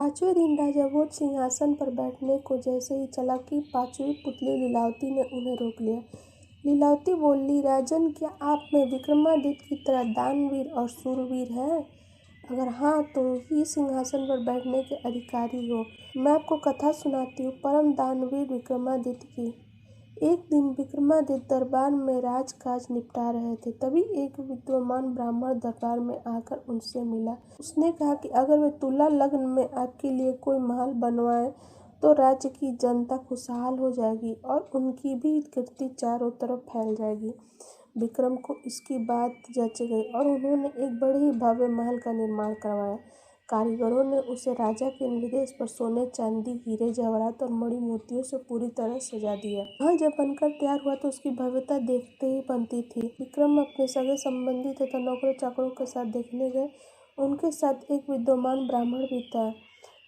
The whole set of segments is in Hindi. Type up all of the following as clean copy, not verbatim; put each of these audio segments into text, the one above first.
पांचवें दिन राजा भोज सिंहासन पर बैठने को जैसे ही चला कि पांचवी पुतली लीलावती ने उन्हें रोक लिया। लीलावती बोली, राजन, क्या आप में विक्रमादित्य की तरह दानवीर और शूरवीर हैं? अगर हाँ तो ही सिंहासन पर बैठने के अधिकारी हो। मैं आपको कथा सुनाती हूँ परम दानवीर विक्रमादित्य की। एक दिन विक्रमादित्य दरबार में राजकाज निपटा रहे थे। तभी एक विद्वान ब्राह्मण दरबार में आकर उनसे मिला। उसने कहा कि अगर वे तुला लग्न में आपके लिए कोई महल बनवाएं तो राज्य की जनता खुशहाल हो जाएगी और उनकी भी कीर्ति चारों तरफ फैल जाएगी। विक्रम को इसकी बात जच गई और उन्होंने एक बड़े ही भव्य महल का निर्माण करवाया। कारीगरों ने उसे राजा के निर्देश पर सोने, चांदी, हीरे, जवाहरात और मणि मोतियों से पूरी तरह सजा दिया। महल जब बनकर तैयार हुआ तो उसकी भव्यता देखते ही बनती थी। विक्रम अपने सगे संबंधी तथा नौकरों चाकरों के साथ देखने गए। उनके साथ एक विद्वान ब्राह्मण भी था।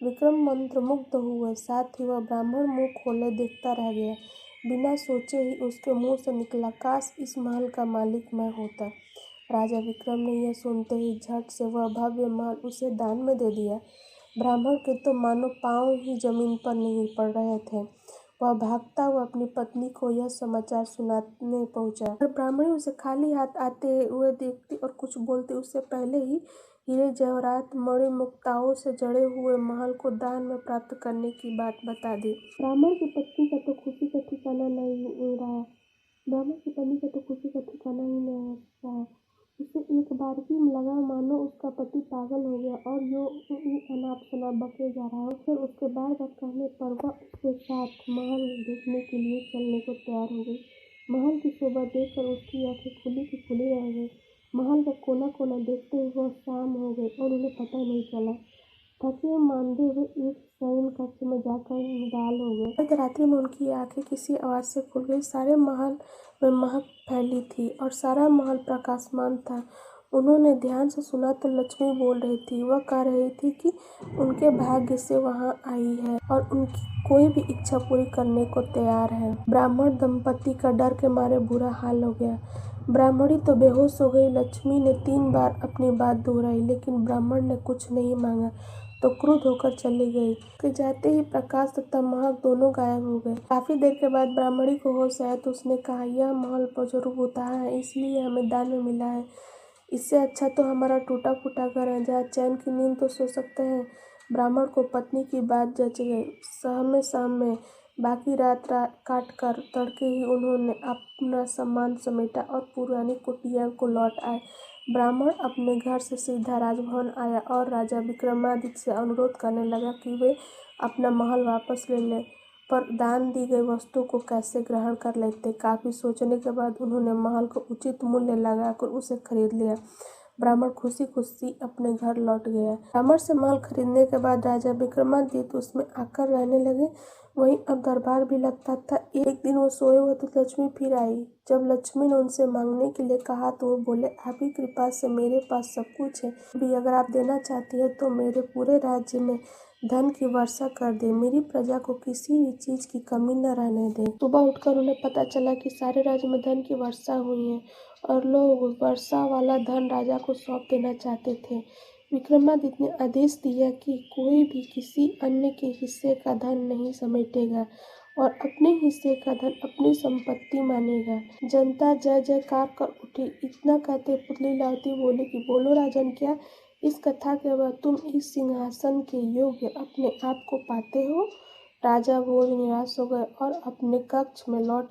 विक्रम मंत्रमुग्ध हुए, साथ ही वह ब्राह्मण मुंह खोले देखता रह गया। बिना सोचे ही उसके मुंह से निकला, काश इस महल का मालिक मैं होता। राजा विक्रम ने यह सुनते ही झट से वह भव्य महल उसे दान में दे दिया। ब्राह्मण के तो मानो पांव ही जमीन पर नहीं पड़ रहे थे। वह भागता हुआ अपनी पत्नी को यह समाचार सुनाने पहुंचा। अगर ब्राह्मणी उसे खाली हाथ आते हुए देखती और कुछ बोलती, उससे पहले ही हीरे, जवाहरात, मणि मुक्ताओं से जड़े हुए महल को दान में प्राप्त करने की बात बता दी। ब्राह्मण की पत्नी का तो खुशी का ठिकाना नहीं रहा। उसे एक बार ही लगा मानो उसका पति पागल हो गया और यूं अनाप शनाप बके जा रहा है। फिर उसके बार बार कहने पर वह उसके साथ महल देखने के लिए चलने को तैयार हो गई। महल की शोभा देखकर उसकी आंखें खुली की खुली रह गई। महल का कोना कोना देखते हुए वह शाम हो गई और उन्हें पता नहीं चला। थके मांदे हुए एक शयन कक्ष में जाकर निढाल हो गए। अर्धरात्रि में उनकी आंखें किसी आवाज से खुल गई। सारे महल में महक फैली थी और सारा महल प्रकाशमान था। उन्होंने ध्यान से सुना तो लक्ष्मी बोल रही थी। वह कह रही थी कि उनके भाग्य से वहां आई है और उनकी कोई भी इच्छा पूरी करने को तैयार है। ब्राह्मण दंपति का डर के मारे बुरा हाल हो गया। ब्राह्मणी तो बेहोश हो गई। लक्ष्मी ने 3 बार अपनी बात दोहराई लेकिन ब्राह्मण ने कुछ नहीं मांगा तो क्रुद्ध होकर चली गई। उसके जाते ही प्रकाश तथा महक दोनों गायब हो गए। काफी देर के बाद ब्राह्मणी को होश आया तो उसने कहा, यह महल बुजुर्ग भूतहा है, इसलिए हमें दान में मिला है। इससे अच्छा तो हमारा टूटा फूटा घर है, जहाँ चैन की नींद तो सो सकते हैं। ब्राह्मण को पत्नी की बात जच गई। सहमे बाकी रात काट कर तड़के ही उन्होंने अपना सामान समेटा और पुरानी कुटिया को लौट आए। ब्राह्मण अपने घर से सीधा राजभवन आया और राजा विक्रमादित्य से अनुरोध करने लगा कि वे अपना महल वापस ले लें, पर दान दी गई वस्तु को कैसे ग्रहण कर लेते। काफी सोचने के बाद उन्होंने महल को उचित मूल्य लगाकर उसे खरीद लिया। ब्राह्मण खुशी खुशी अपने घर लौट गया। ब्राह्मण से महल खरीदने के बाद राजा विक्रमादित्य उसमें आकर रहने लगे। वहीं अब दरबार भी लगता था। एक दिन वो सोए हुए तो लक्ष्मी फिर आई। जब लक्ष्मी ने उनसे मांगने के लिए कहा तो वो बोले, आपकी कृपा से मेरे पास सब कुछ है। भी अगर आप देना चाहती है तो मेरे पूरे राज्य में धन की वर्षा कर दे। मेरी प्रजा को किसी भी चीज की कमी न रहने दे। सुबह उठकर उन्हें पता चला कि सारे राज्य में धन की वर्षा हुई है और लोग वर्षा वाला धन राजा को सौंप देना चाहते थे। विक्रमादित्य ने आदेश दिया कि कोई भी किसी अन्य के हिस्से का धन नहीं समेटेगा और अपने हिस्से का धन अपनी संपत्ति मानेगा। जनता जय जयकार कर उठी। इतना कहते पुतली लीलावती बोली कि बोलो राजन, क्या इस कथा के बाद तुम इस सिंहासन के योग्य अपने आप को पाते हो? राजा भोज निराश हो गए और अपने कक्ष में लौट आए।